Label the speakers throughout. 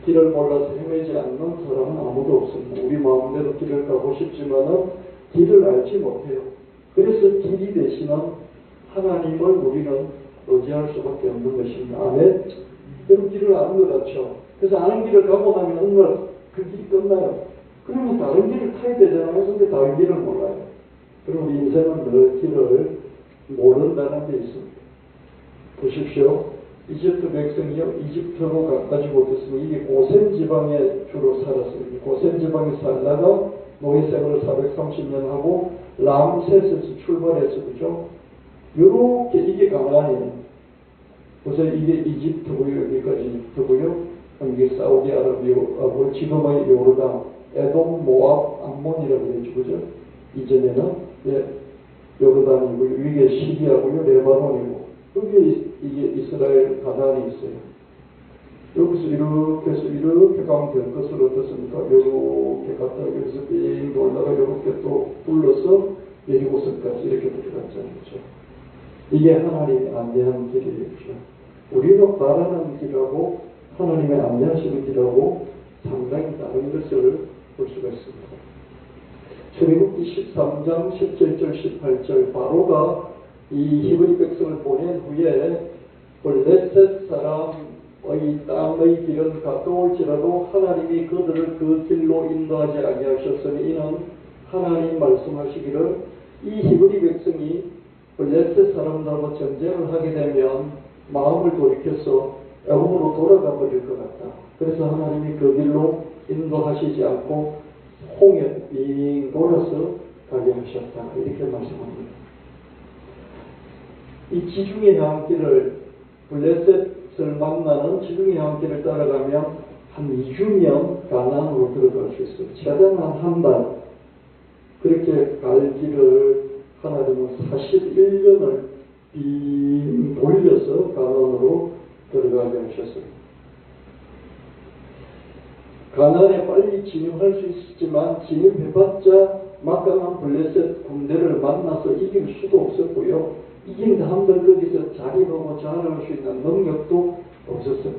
Speaker 1: 길을 몰라서 헤매지 않는 사람은 아무도 없습니다. 우리 마음대로 길을 가고 싶지만은 길을 알지 못해요. 그래서 길이 되시는 하나님을 우리는 의지할 수밖에 없는 것입니다. 아멘. 여러분 길을 아는 것 같죠? 그래서 아는 길을 가고 나면 어느 날 그 길이 끝나요. 그러면 다른 길을 타야 되잖아요. 근데 다른 길을 몰라요. 그럼 우리 인생은 늘 길을 모른다는 게 있습니다. 보십시오. 이집트 백성이요. 이집트로 가지 못했으면 이게 고센 지방에 주로 살았어요. 고센 지방에 살다가 노예 생활을 430년 하고 람셋에서 출발해서 그죠? 요렇게 이게 가나안이에요. 그래서 이게 이집트고요. 여기까지 이집트고요. 이게 사우디아라비아하고 지금의 요르단, 에돔, 모압, 암몬이라고 그러죠. 그죠? 이전에는 요르단이고요. 위에 시리아고요. 레바논이고 여기 이게 이스라엘 가나안이 있어요. 여기서 이렇게 해서 이렇게 가면 될 것을 어떻습니까? 이렇게 갔다가 여기서 빙 돌다가 이렇게 또 불러서 예리고성까지 이렇게 들어갔잖아요. 그렇죠? 이게 하나님의 안내하는 길이죠. 우리가 바라는 길하고 하나님의 안내하시는 길하고 상당히 다른 것을 볼 수가 있습니다. 출애굽기 13장 17절 18절 바로가 이 히브리 백성을 보낸 후에 블레셋 사람의 땅의 길은 가까울지라도 하나님이 그들을 그 길로 인도하지 아니하셨으니 이는 하나님 말씀하시기를 이 히브리 백성이 블레셋 사람들과 전쟁을 하게 되면 마음을 돌이켜서 애굽으로 돌아가 버릴 것 같다. 그래서 하나님이 그 길로 인도하시지 않고 홍해 빙 돌아서 가게 하셨다. 이렇게 말씀합니다. 이 지중해 향길을 블레셋을 만나는 지중해 향길을 따라가면 한 2주면 가나안으로 들어갈 수 있어요. 최대한 한 달. 그렇게 갈 길을 하나님은 41년을 빙 돌려서 가나안으로 들어가게 하셨어요. 가나안에 빨리 진입할 수 있었지만 진입해봤자 막강한 블레셋 군대를 만나서 이길 수도 없었고요. 이긴 다음들 거기서 자립하고 자랑할 수 있는 능력도 없었어요.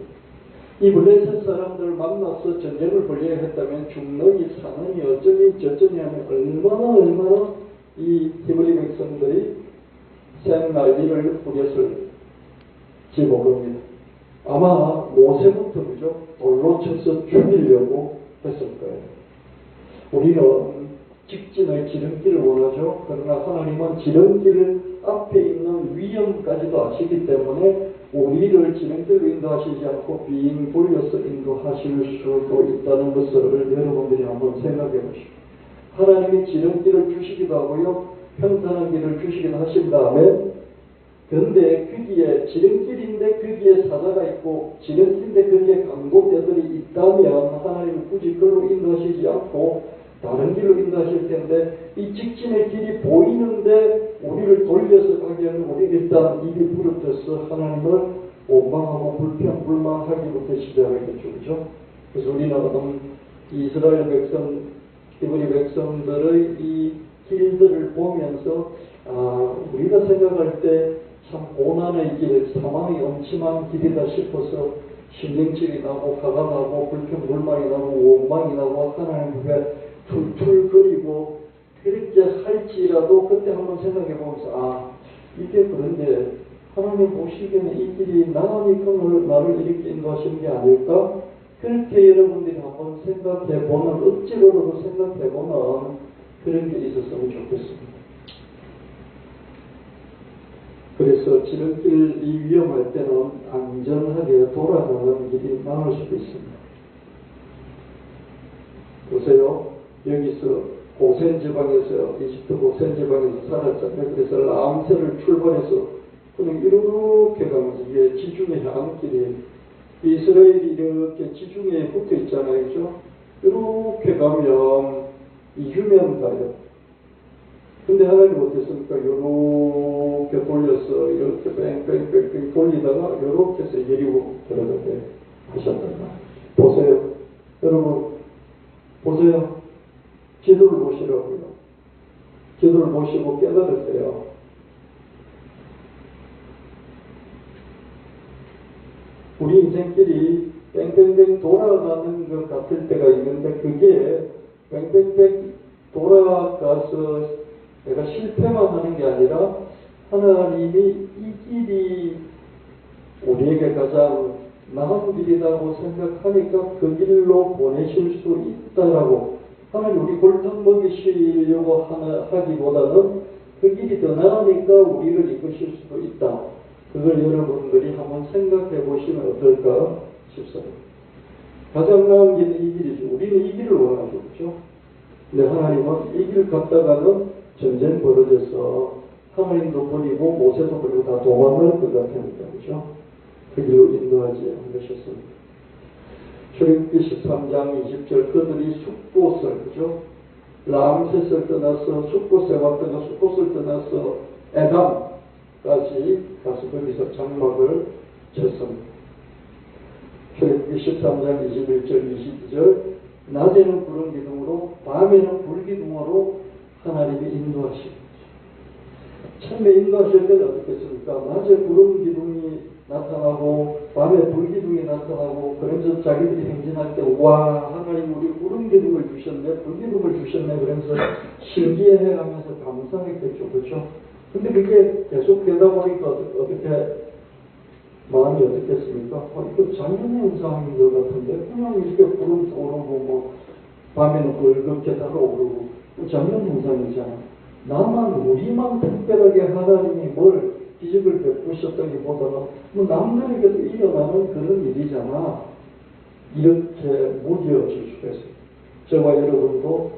Speaker 1: 이 블레셋 사람들을 만나서 전쟁을 벌여야 했다면 죽느니 사느니 어쩌니 저쩌니 하면 얼마나 이 히브리 백성들이 생난리를 부렸을지 모릅니다. 아마 모세부터 그죠? 돌로 쳐서 죽이려고 했을 거예요. 우리는 직진의 지름길을 원하죠. 그러나 하나님은 지름길 앞에 있는 위험까지도 아시기 때문에 우리를 지름길로 인도하시지 않고 빙 돌려서 인도하실 수도 있다는 것을 여러분들이 한번 생각해 보십시오. 하나님이 지름길을 주시기도 하고요. 평탄한 길을 주시기도 하신 다음에 그런데 거기에 지름길인데 거기에 사자가 있고 지름길인데 거기에 광고대들이 있다면 하나님이 굳이 그걸로 인도하시지 않고 다른 길로 인도하실 텐데 이 직진의 길이 보이는데 우리를 돌려서 가게 하면 우리 일단 입이 부르터서 하나님을 원망하고 불평불만하기부터 시작하겠죠. 그죠? 그래서 우리는 이스라엘 백성, 히브리 백성들의 이 길들을 보면서 우리가 생각할 때 참 고난의 길, 사망이 엄침한 길이다 싶어서 신경질이 나고 화가 나고 불평불만이 나고 원망이 나고 하나님 앞에 툴툴거리고 그렇게 할지라도 그때 한번 생각해 보면서 이게 그런데 하나님 보시기에는 이 길이 나니까 나를 이렇게 인도하시는 게 아닐까? 그렇게 여러분들이 한번 생각해 보는 억지로라도 생각해 보는 그런 게 있었으면 좋겠습니다. 그래서 지름길이 위험할 때는 안전하게 돌아가는 길이 많을 수도 있습니다. 보세요. 여기서 고센 지방에서 이집트 고센 지방에서 살았잖아요. 그래서 람세를 출발해서 그냥 이렇게 가면서 이게 지중해 향길이 이스라엘이 이렇게 지중해에 붙어 있잖아요. 그죠? 이렇게 가면 2주면 가요. 근데 하나님 어땠습니까? 요렇게 돌려서 이렇게 뺑뺑뺑뺑 돌리다가 요렇게 해서 예리고 들어가게 하셨단 말이에요. 보세요. 여러분 보세요. 지도를 보시라고요. 지도를 보시고 깨달으세요. 우리 인생길이 뺑뺑뺑돌아가는 것 같을 때가 있는데 그게 뺑뺑뺑 돌아가서 내가 실패만 하는 게 아니라 하나님이 이 길이 우리에게 가장 나은 길이라고 생각하니까 그 길로 보내실 수 있다라고 하나님 우리 골탕 먹이시려고 하기보다는 그 길이 더 나으니까 우리를 이끄실 수도 있다. 그걸 여러분들이 한번 생각해 보시면 어떨까 싶습니다. 가장 나은 길은 이 길이죠. 우리는 이 길을 원하죠. 그렇죠? 근데 하나님은 이 길 갔다가는 전쟁 벌어져서 하나님도 버리고 모세도 버리고 다 도망갈 것 같으니까 그렇죠? 그 길로 인도하지 않으셨습니다. 출애굽기 13장 20절 그들이 숫곳을 그죠? 람셋을 떠나서 숫곳에 왔다가 숫곳을 떠나서 에담까지 가서 거기서 장막을 쳤습니다. 출애굽기 13장 21절 22절 낮에는 구름 기둥으로 밤에는 불 기둥으로 하나님이 인도하십니다. 처음에 인도하실 때는 어떻겠습니까? 낮에 구름 기둥이 나타나고 밤에 불 기둥이 나타나고 그러면서 자기들이 행진할 때 와 하나님 우리 구름 기둥을 주셨네 불 기둥을 주셨네 그러면서 신기해하면서 감사했겠죠. 그렇죠? 근데 그게 계속 되다 보니까 어떻게 마음이 어떻겠습니까? 이거 자연현상인 것 같은데 그냥 이렇게 구름 오르고 뭐 밤에는 붉게 달아오르고 자연현상이잖아. 나만 우리만 특별하게 하나님이 뭘 기적을 베푸셨다기보다는 뭐 남들에게도 일어나는 그런 일이잖아. 이렇게 무디어질 수가 있어요. 저와 여러분도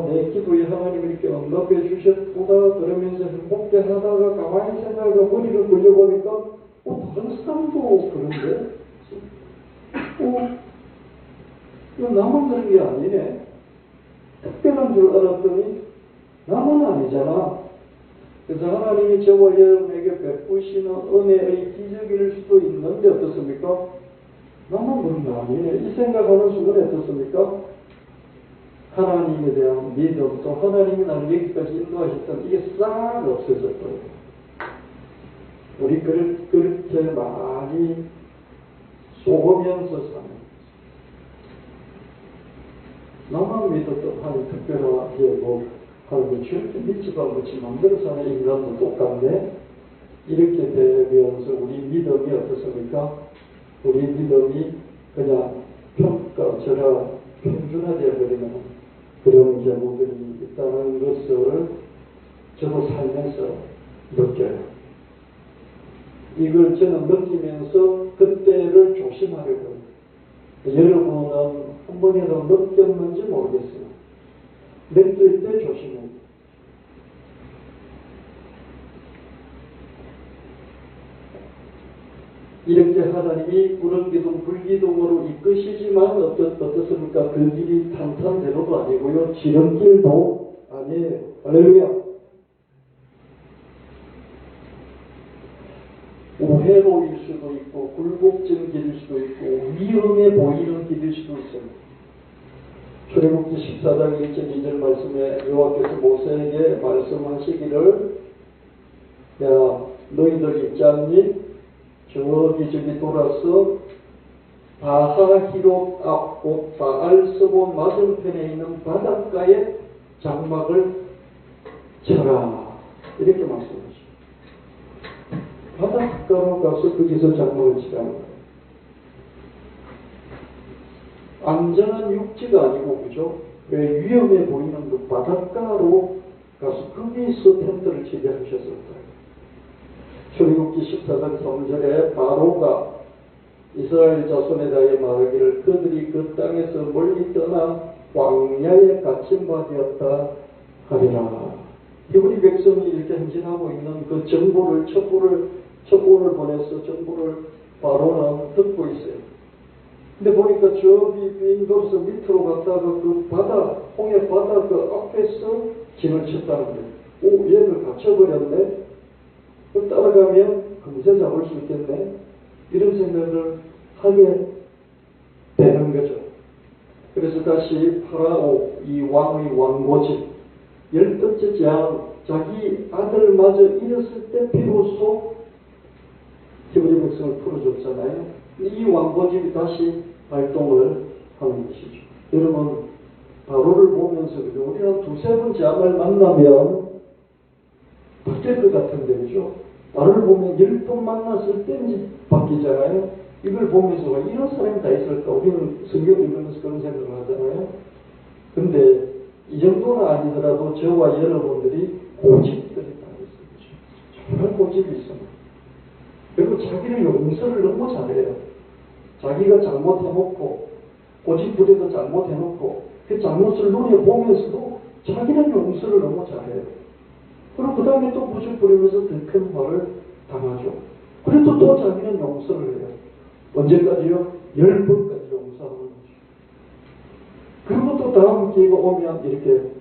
Speaker 1: 내 기도에 하나님이 이렇게 응답해 주셨구나 그러면서 행복해 하다가 가만히 생각하고 머리를 굴려보니까 다른 사람도 그런데 이거 나만 그런 게 아니네. 특별한 줄 알았더니 나만 아니잖아. 그래서 하나님이 저와 여러분에게 베푸시는 은혜의 기적일 수도 있는데 어떻습니까? 나만 그런 거 아니네. 이 생각하는 순간에 어떻습니까? 하나님에 대한 믿음 또 하나님이 나를 여기까지 인도하셨던 이게 싹 없어졌 거예요. 우리 그렇게 많이 속으면서 사는 나만 믿었던 하나님 특별하게 뭐 하나님 절대 믿지도 않지 마음대로 사는 인간도 똑같네. 이렇게 되면서 우리 믿음이 어떻습니까? 우리 믿음이 그냥 평가처럼 평준화되어 버리는 그런 경우들이 있다는 것을 저도 살면서 느껴요. 이걸 저는 느끼면서 그때를 조심하려고 해요. 여러분은 한 번이라도 느꼈는지 모르겠어요. 느낄 때 조심해요. 이렇게 하나님이 구름기둥, 불기둥으로 이끄시지만 어떻습니까? 그 길이 탄탄대로도 아니고요. 지름길도 아니에요. 할렐루야. 우회로일 수도 있고 굴곡진 길일 수도 있고 위험해 보이는 길일 수도 있습니다. 출애굽기 14장 1절 2절 말씀에 여호와께서 모세에게 말씀하시기를 야 너희들 있지 않니? 저기 돌아서 바하히롯 앞 곧 바알스본 맞은편에 있는 바닷가에 장막을 쳐라. 이렇게 말씀하십니다. 바닷가로 가서 거기서 장막을 치라는 거예요. 안전한 육지가 아니고 그죠? 왜 위험해 보이는 그 바닷가로 가서 거기서 텐트를 치게 하셨을 거예요. 출애굽기 14장 3절에 바로가 이스라엘 자손에 대하여 말하기를 그들이 그 땅에서 멀리 떠나 광야에 갇힌 바 되었다 하리라. 히브리 백성이 이렇게 행진하고 있는 그 정보를 첩보를 보내서 정보를 바로는 듣고 있어요. 근데 보니까 저기 빈도로서 밑으로 갔다가 그 바다, 홍해 바다 그 앞에서 진을 쳤다는 거예요. 얘를 갇혀버렸네. 따라가면 금세 잡을 수 있겠네. 이런 생각을 하게 되는 거죠. 그래서 다시 파라오 이 왕의 왕고집 10번째 재앙 자기 아들마저 잃었을 때 비로소 히브리 백성을 풀어줬잖아요. 이 왕고집이 다시 발동을 하는 것이죠. 여러분, 바로를 보면서 우리가 두세 번 재앙을 만나면 바뀔 것 같은데, 그죠? 바로를 보면 10번 만났을 때 이제 바뀌잖아요. 이걸 보면서 이런 사람이 다 있을까? 우리는 성경 읽으면서 그런 생각을 하잖아요. 근데 이 정도는 아니더라도 저와 여러분들이 고집들이 다 있어요. 정말 고집이 있습니다. 그리고 자기를 용서를 너무 잘해요. 자기가 잘못해놓고 고집부리도 잘못해놓고 그 잘못을 눈에 보면서도 자기는 용서를 너무 잘해요. 그리고 그 다음에 또 고집 부리면서 더 큰 화를 당하죠. 그래도 또 자기는 용서를 해요. 언제까지요? 10번까지 용서하는 거죠. 그리고 또 다음 기회가 오면 이렇게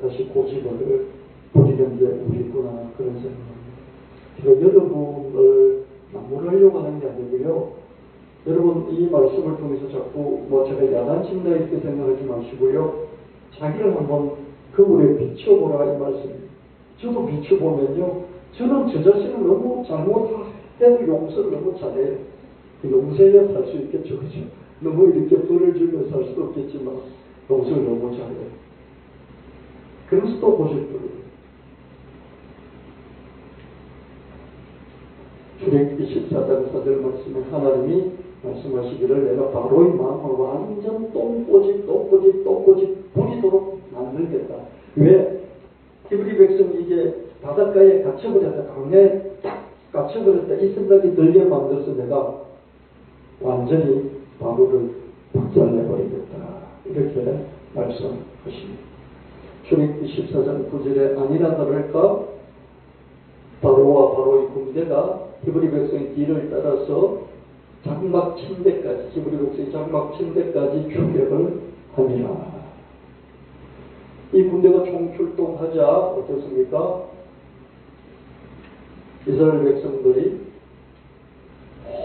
Speaker 1: 다시 고집을 부리는 게 우리구나 그런 생각합니다. 제가 여러분을 나무라려고 하는 게 아니고요. 여러분 이 말씀을 통해서 자꾸 제가 야단친다 이렇게 생각하지 마시고요. 자기를 한번 거울에 비춰보라 이 말씀입니다. 저도 비춰보면요. 저는 저 자신을 너무 잘못해도 용서를 너무 잘해요. 용서해야 살 수 있겠죠. 그죠? 너무 이렇게 벌을 주며 살 수도 없겠지만 용서를 너무 잘해요. 그래서 또 고집부려요. 출애굽기 14장 4절 말씀에 하나님이 말씀하시기를 내가 바로의 마음을 완전 똥꼬집 부리도록 만들겠다. 왜? 히브리 백성이 이게 바닷가에 갇혀버렸다. 강에 딱 갇혀버렸다. 이 생각이 들게 만들어서 내가 완전히 바로를 박살내버리겠다. 이렇게 말씀하십니다. 출애굽기 14장 9절에 아니라 다를까 바로와 바로의 군대가 히브리 백성의 뒤를 따라서 장막 침대까지 히브리 백성의 장막 침대까지 추격을 하니라. 이 군대가 총출동하자 어떻습니까? 이스라엘 백성들이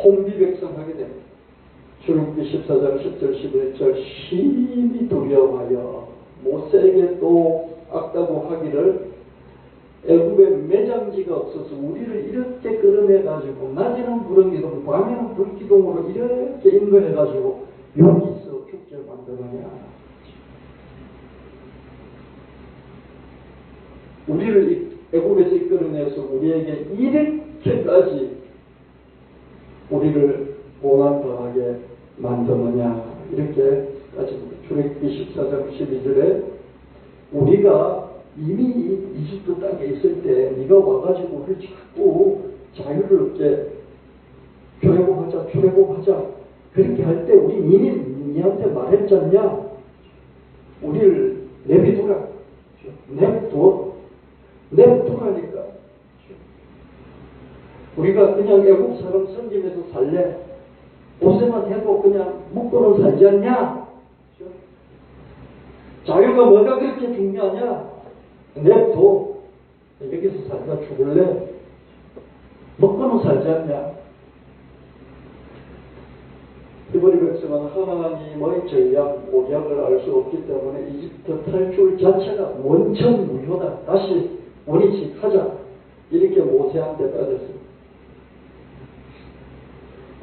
Speaker 1: 혼비백성하게 됩니다. 출애굽기 14장 10절 11절 심히 두려워하여 모세에게 또 악다고 하기를 애굽에 매장지가 없어서 우리를 이렇게 끌어내가지고 낮에는 구름기둥 밤에는 불기둥으로 이렇게 인근해가지고 여기서 축제를 만들어내야 우리를 애굽에서 이끌어내서 우리에게 이렇게까지 우리를 고난당하게 만드느냐 이렇게까지 출애굽기 14장 12절에 우리가 이미 이집트 땅에 있을 때 네가 와가지고 우리를 자꾸 자유를 얻게 출애굽하자 그렇게 할 때 우리 이미 니한테 말했잖냐. 우리를 내비두라. 내비두라니까. 우리가 그냥 애국 사람 섬기면서 살래. 고생만 해도 그냥 묶고는 살지 않냐. 자유가 뭐가 그렇게 중요하냐. 냅둬. 여기서 살다 죽을래. 먹고는 살지 않냐. 히브리 백성은 하나님의 전략, 오략을 알 수 없기 때문에 이집트 탈출 자체가 원천무효다. 다시 원위치하자. 이렇게 모세한테 따졌습니다.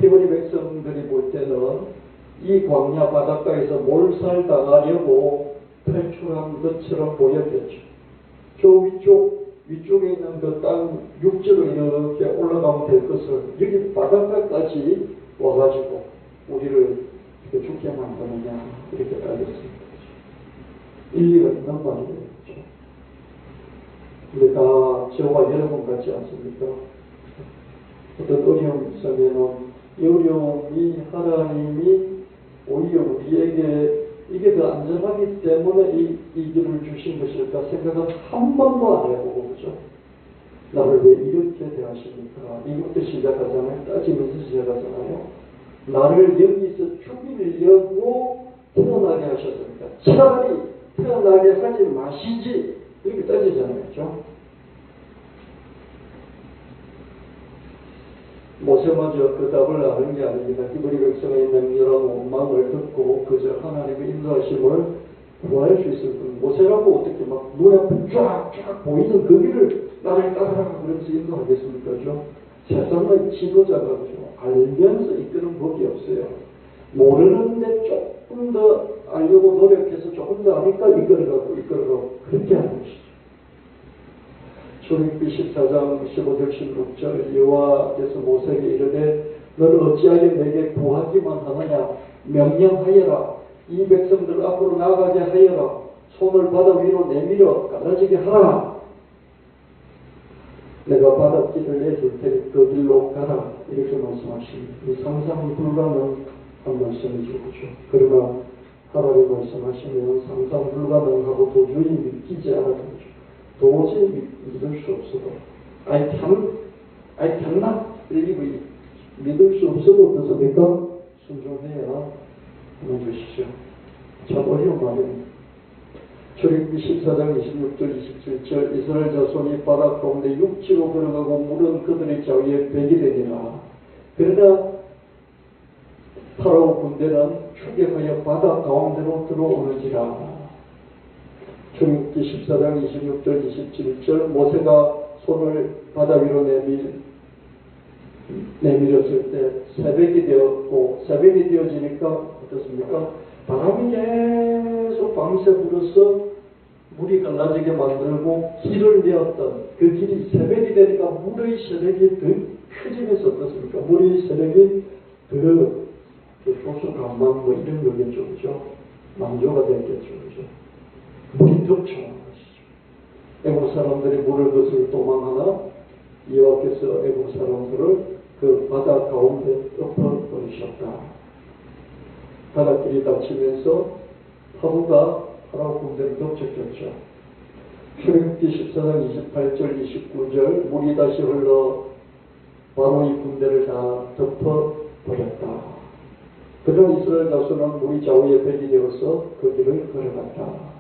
Speaker 1: 히브리 백성들이 볼 때는 이 광야 바닷가에서 몰살당하려고 탈출한 것처럼 보였겠죠. 저 위쪽에 있는 그 땅 육지로 이렇게 올라가면 될 것을 여기 바닷가까지 와가지고 우리를 죽게 만드느냐 이렇게 따졌습니다. 일리가 있는 말이에요. 근데 다 저와 여러분 같지 않습니까? 어떤 어려움 속에는 이 어려움이 하나님이 오히려 우리에게 이게 더 안전하기 때문에 이 길을 주신 것일까 생각은 한 번도 안 해보고 그죠? 나를 왜 이렇게 대하십니까? 이것도 시작하잖아요. 따지면서 시작하잖아요. 나를 여기서 죽이려고 태어나게 하셨습니까? 차라리 태어나게 하지 마시지 이렇게 따지잖아요. 그죠? 모세마저 그 답을 아는 게 아닙니다. 히브리 백성의 맹렬한 원망을 듣고 그저 하나님의 인도하심을 구할 수 있을 뿐 모세라고 어떻게 막 눈앞에 쫙 보이는 그 길을 나를 따라가 그러면서 인도하겠습니까? 그죠? 세상의 지도자가 알면서 이끄는 법이 없어요. 모르는데 조금 더 알려고 노력해서 조금 더 아니까 이끌어가고 그렇게 하는 것이죠. 출애굽기 14장 15절 16절 여호와께서 모세에게 이르되 너는 어찌하여 내게 구하기만 하느냐 명령하여라 이 백성들 앞으로 나가게 하여라 손을 바다 위로 내밀어 갈라지게 하라 내가 바닷길을 내줄 테니 그 길로 가라 이렇게 말씀하십니다. 이 상상 불가능한 말씀이죠. 그러나 하나님 말씀하시면 상상 불가능하고 도저히 믿기지 않았던 도저히 믿을 수 없어도 I cannot believe 믿을 수 없어도 어떻습니까? 순종해야 하는 것이죠. 참 어려운 말입니다. 출애굽기 14장 26절 27절 이스라엘 자손이 바다 가운데 육지로 걸어가고 물은 그들의 좌우에 백이 되니라. 그러나 파라오 군대는 추격하여 바다 가운데로 들어오는지라. 출애굽기 14장 26절 27절 모세가 손을 바다 위로 내밀었을 때 새벽이 되었고 새벽이 되어지니까 어떻습니까? 바람이 계속 밤새 불어서 물이 갈라지게 만들고 길을 내었던 그 길이 새벽이 되니까 물의 세력이 더 커지면서 어떻습니까? 물의 세력이 더 조수간만 뭐 이런 거겠죠. 그죠? 만조가 됐겠죠. 그죠? 물이 덮쳐온 것이죠. 애국 사람들이 물을 거슬러 도망하나 여호와께서 애국 사람들을 그 바다 가운데 엎어버리셨다. 바닷길이 닫히면서 파도가 파라오 군대를 덮쳤겠죠. 출애굽기 14장 28절 29절 물이 다시 흘러 바로의 군대를 다 덮어버렸다. 그러나 이스라엘 자손은 물이 좌우에 백이 되어서 그 길을 걸어갔다.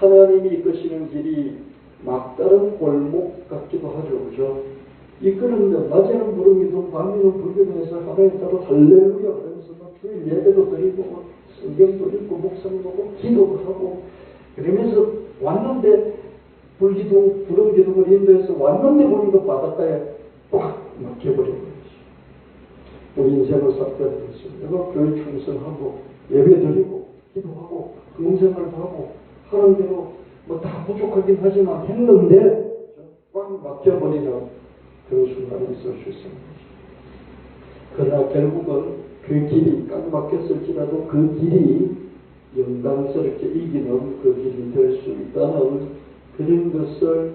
Speaker 1: 하나님이 이끄시는 길이 막다른 골목 같기도 하죠. 그죠? 이끄는데 낮에는 부르기도 밤에는 불기도 해서 하나님 따로 할렐루야 그러면서 주일 예배도 드리고 성경도 읽고 묵상도 하고 기도도 하고 그러면서 왔는데 불기둥 부름기둥을 인도해서 왔는데 보니까 바닷가에 꽉 막혀버린 거죠. 우리 인생을 싹다리고 있습니다. 내가 교회 충성하고 예배 드리고 기도하고 공생활도 하고 하는 대로 뭐 다 부족하긴 하지만 했는데 꽉 막혀버리는 그런 순간이 있을 수 있습니다. 그러나 결국은 그 길이 꽉 막혔을지라도 그 길이 영광스럽게 이기는 그 길이 될 수 있다는 그런 것을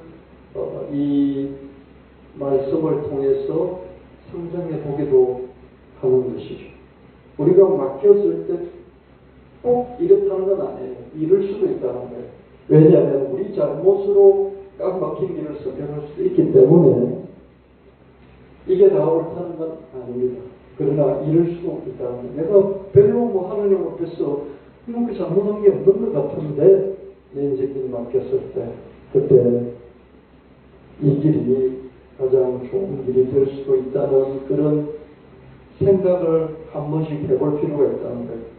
Speaker 1: 이 말씀을 통해서 성장해 보기도 하는 것이죠. 우리가 막혔을 때 꼭 이렇다는 건 아니에요. 이럴 수도 있다는 거예요. 왜냐하면 우리 잘못으로 꽉 막힌 길을 선택할 수도 있기 때문에 이게 다 옳다는 건 아닙니다. 그러나 이럴 수도 있다는 거예요. 내가 별로 뭐 하나님 앞에서 그 잘못한 게 없는 것 같은데 내 인생길이 막혔을 때 그때 이 길이 가장 좋은 길이 될 수도 있다는 그런 생각을 한 번씩 해볼 필요가 있다는 거예요.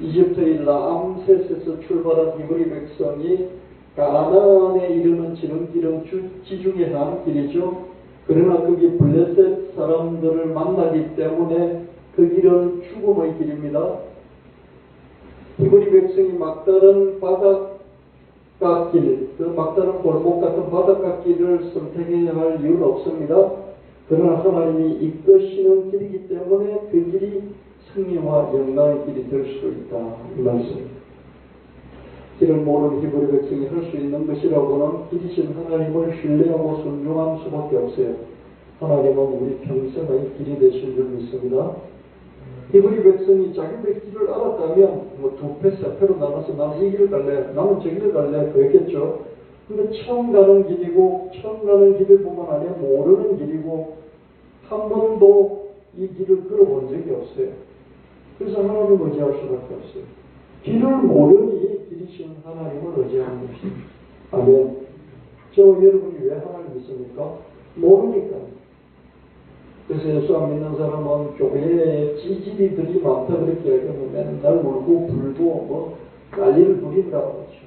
Speaker 1: 이집트의 라암세스에서 출발한 히브리 백성이 가나안에 이르는 지름길은 지중해 한 길이죠. 그러나 거기 블레셋 사람들을 만나기 때문에 그 길은 죽음의 길입니다. 히브리 백성이 막다른 바닷가길, 그 막다른 골목 같은 바닷가길을 선택해야 할 이유는 없습니다. 그러나 하나님이 이끄시는 길이기 때문에 그 길이 승리와 영광의 길이 될 수도 있다. 이 말씀입니다. 길을 모르는 히브리 백성이 할 수 있는 것이라고는 길이신 하나님을 신뢰하고 순종할 수밖에 없어요. 하나님은 우리 평생의 길이 되신 줄 믿습니다. 히브리 백성이 자기들의 길을 알았다면 뭐 두 패, 세 패로 나눠서 나는 이 길을 갈래, 나는 저 길을 갈래 그랬겠죠. 근데 처음 가는 길이고 처음 가는 길을 보면 아니야 모르는 길이고 한 번도 이 길을 걸어본 적이 없어요. 그래서 하나님을 의지할 수밖에 없어요. 길을 모르니 길이신 하나님을 의지하는 것입니다. 아멘. 저 여러분이 왜 하나님 믿습니까? 모르니까. 그래서 예수 안 믿는 사람은 교회에 찌질이들이 많다 그렇게 얘기하면 맨날 울고 불고 뭐 난리를 부린다고 하죠.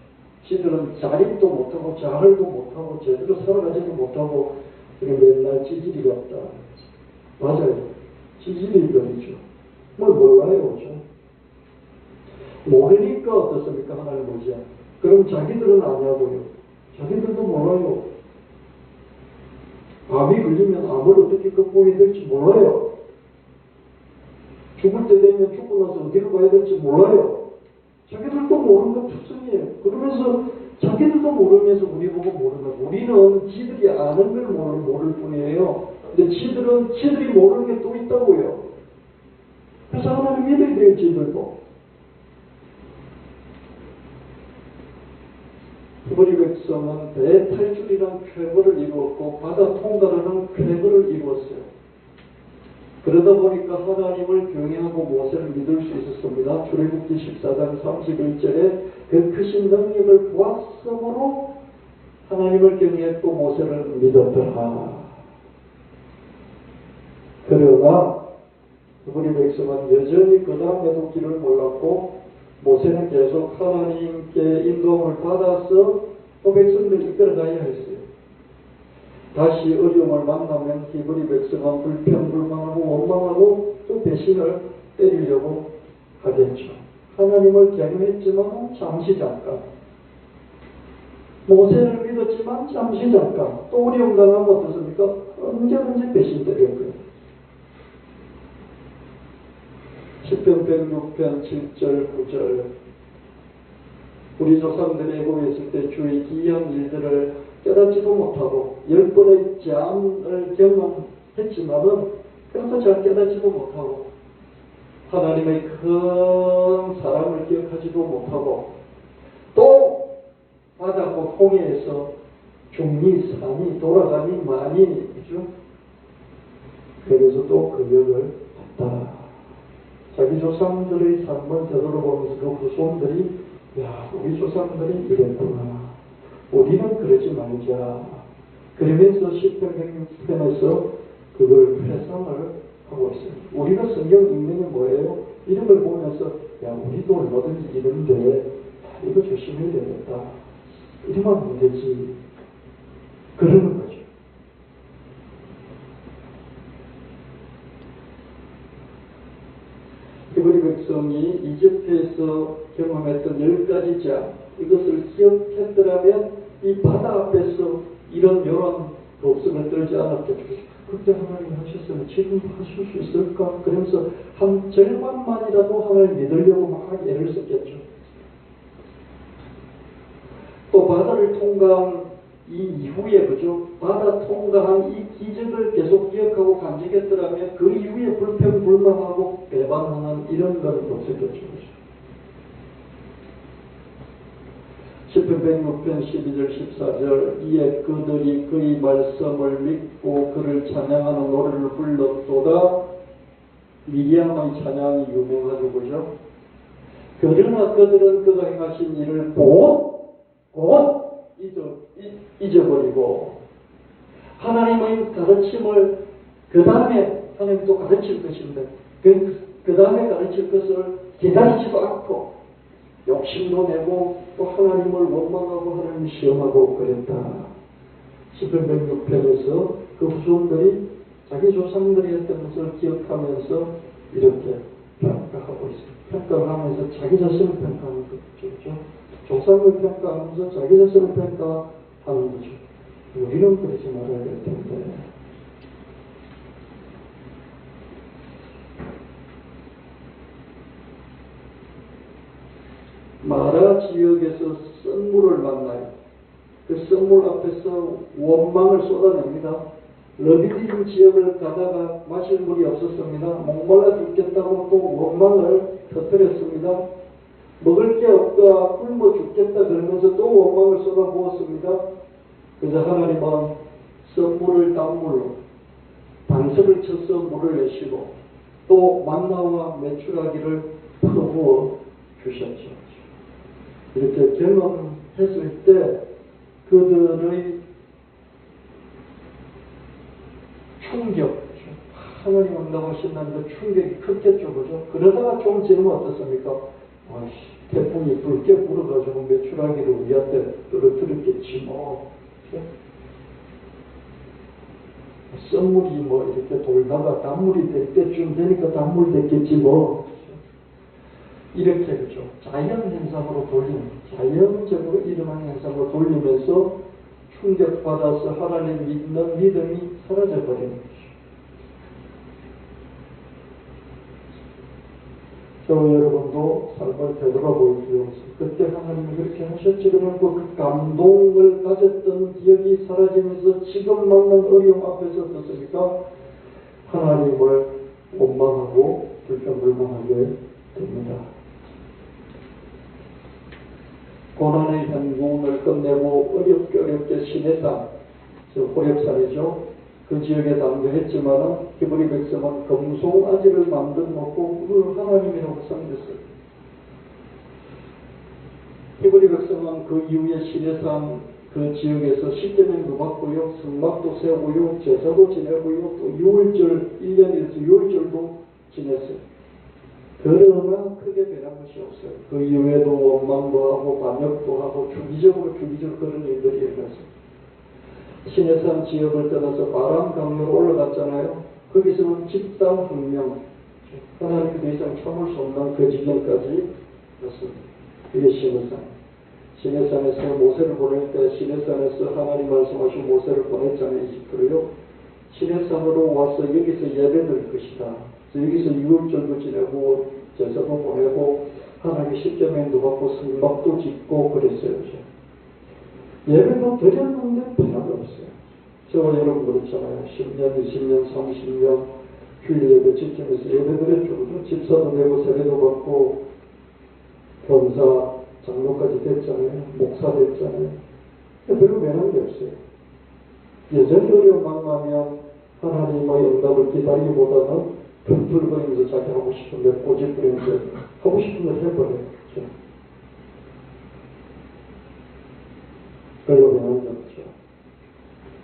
Speaker 1: 지들은 자립도 못하고 자활도 못하고 제대로 살아가지도 못하고 그냥 맨날 지질이 같다. 맞아요. 지질이들이죠. 뭘 몰라요. 그죠? 모르니까 어떻습니까? 하나님 보지. 그럼 자기들은 아냐고요. 자기들도 몰라요. 암이 걸리면 암을 어떻게 극복해야 될지 몰라요. 죽을 때 되면 죽고 나서 어디로 가야 될지 몰라요. 자기들도 모르는 것 투성이에요. 그러면서 자기들도 모르면서 우리 보고 모르는 거. 우리는 지들이 아는 걸 모를 뿐이에요. 근데 지들이 모르는 게 또 있다고요. 그래서 하나님 믿어야 돼요. 지들도. 히브리 백성은 대탈출이라는 쾌거를 이루었고 바다 통과라는 쾌거를 이루었어요. 그러다 보니까 하나님을 경외하고 모세를 믿을 수 있었습니다. 출애굽기 14장 31절에 그 크신 능력을 보았으므로 하나님을 경외했고 모세를 믿었더라. 그러나 히브리 백성은 여전히 그 다음에도 길을 몰랐고 모세는 계속 하나님께 인도함을 받아서 또 백성들을 이끌어가야 했어요. 다시 어려움을 만나면 히브리 백성은 불평불만하고 원망하고 또 배신을 때리려고 하겠죠. 하나님을 경외했지만 잠시 잠깐, 모세를 믿었지만 잠시 잠깐, 또 어려움 당하면 어떻습니까? 언제 배신 때렸고요. 10편 106편 7절 9절 우리 조상들이 애굽에 있을 때 주의 기이한 일들을 깨닫지도 못하고 10번의 재앙을 경험했지만은 그래서 잘 깨닫지도 못하고 하나님의 큰 사랑을 기억하지도 못하고 또 바다고 홍해에서 죽니 사니 돌아가니 많이 그죠? 그래서 또 그 역을 했다. 자기 조상들의 삶을 되돌아보면서 그 후손들이 야 우리 조상들이 이랬구나. 우리는 그러지 말자. 그러면서 10편 106편에서 그걸 회상을 하고 있습니다. 우리가 성경 읽는 게 뭐예요? 이런 걸 보면서 야 우리도 얼마든지 이런데 이거 조심해야 되겠다. 이러면 안 되지. 그러는 거죠. 히브리 백성이 이집트에서 경험했던 10가지 재앙 이것을 기억했더라면 이 바다 앞에서 이런 걱정을 떨지 않았겠죠. 그때 하나님 하셨으면 지금 하실 수 있을까? 그러면서 한 절반만이라도 하나님 믿으려고 막 애를 썼겠죠. 또 바다를 통과한 이 이후에 그죠? 바다 통과한 이 기적을 계속 기억하고 간직했더라면 그 이후에 불평불만하고 배반하는 이런 건 없었겠죠. 10편 106편 12절 14절 이에 그들이 그의 말씀을 믿고 그를 찬양하는 노래를 불렀도다. 미리암의 찬양이 유명하죠. 그죠? 그러나 그들은 그가 행하신 일을 곧 잊어버리고 하나님의 가르침을 그 다음에 하나님 또 가르칠 것인데 그 다음에 가르칠 것을 기다리지도 않고 욕심도 내고 또 하나님을 원망하고 하나님을 시험하고 그랬다. 10편 106편에서 그 후손들이 자기 조상들이 했던 것을 기억하면서 이렇게 평가하고 있습니다. 평가를 하면서 자기 자신을 평가하는 거죠. 조상을 평가하면서 자기 자신을 평가하는 거죠. 우리는 그러지 말아야 될 텐데. 마라 지역에서 썬물을 만나요. 그 썬물 앞에서 원망을 쏟아냅니다. 러비딤 지역을 가다가 마실 물이 없었습니다. 목말라 죽겠다고 또 원망을 터뜨렸습니다. 먹을 게 없다, 굶어 죽겠다 그러면서 또 원망을 쏟아부었습니다. 그래서 하나님은 썬물을 단물로 방석을 쳐서 물을 내시고 또 만나와 메추라기를 퍼부어 주셨죠. 이렇게 경험했을 때 그들의 충격, 하나님 응답하신다는 그 충격이 컸겠죠. 그죠? 그러다가 좀 지나면 어떻습니까? 아이씨, 태풍이 붉게 불어가지고 메추라기를 우리한테 떨어뜨렸겠지 뭐. 썰물이 뭐 이렇게 돌다가 단물이 될 때쯤 되니까 단물 됐겠지 뭐. 이렇게 그죠. 자연 현상으로 돌리는, 자연적으로 일어나는 현상으로 돌리면서 충격받아서 하나님 믿는 믿음이 사라져버리는 거죠. 저 여러분도 삶을 되돌아볼 필요 없어요. 그때 하나님이 그렇게 하셨지. 그러고 그 감동을 가졌던 기억이 사라지면서 지금 만난 어려움 앞에서 어떻습니까? 하나님을 원망하고 불평불만하게 됩니다. 고난의 현궁을 끝내고 어렵게 시내산, 즉 호렙산이죠. 그 지역에 당도했지만은 히브리 백성은 금송아지를 만들어 놓고 그걸 하나님이라고 섬겼어요. 히브리 백성은 그 이후에 시내산 그 지역에서 십계명도 받고요, 성막도 세우고요, 제사도 지내고요, 또 6월절 1년에서 6월절도 지냈어요. 그러나 크게 변한 것이 없어요. 그 이후에도 원망도 하고 반역도 하고 주기적으로 그런 일들이 일어났어요. 시내산 지역을 떠나서 바람 강으로 올라갔잖아요. 거기서는 집단 혁명, 하나님이 더 이상 참을 수 없는 그 지경까지 갔습니다. 그게 시내산. 시내산에서 모세를 보낼 때 시내산에서 하나님 말씀하신 모세를 보냈잖아요. 이집트로요. 시내산으로 와서 여기서 예배드릴 것이다. 여기서 6월절도 지내고 제사도 보내고 하나님의 십계명도 받고 성막도 짓고 그랬어요. 예배도 드렸는데 변화가 없어요. 저와 여러분 그렇잖아요. 10년, 20년, 30년 휴일 예배 지키면서 예배 드렸죠. 집사도 내고 세례도 받고 권사, 장로까지 됐잖아요. 목사 됐잖아요. 별로 변한 게 없어요. 여전히 어려움 만나면 하나님의 응답을 기다리기보다는 툴툴거리면서 자기 하고 싶은 데 꼬집거리면서 하고 싶은 걸 해버려요. 별로 변한 게 없죠.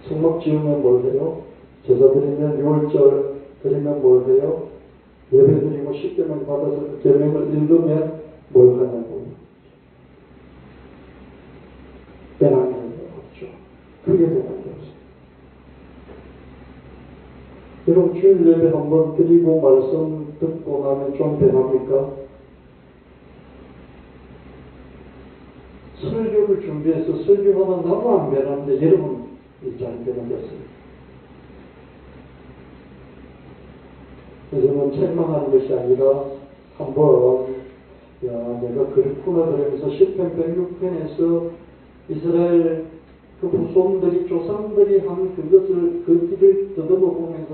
Speaker 1: 성막 지으면 뭘 해요? 제사 드리면 6월절 드리면 뭘 해요? 예배 드리고 십계명 받아서 그 계명을 읽으면 뭘 하냐고요. 변한 게 없죠. 그게 변한 게 없어요. 여러분 주일 예배 한번 드리고 말씀 듣고 나면 좀 변합니까? 설교를 준비해서 설교하면 나도 안 변하는데 여러분 이제 안 변하겠어요. 여러분 책망하는 것이 아니라 한번 내가 그렇구나 그러면서 시편 106편에서 이스라엘 그 후손들이 조상들이 한 그것을 그 길을 더듬어 보면서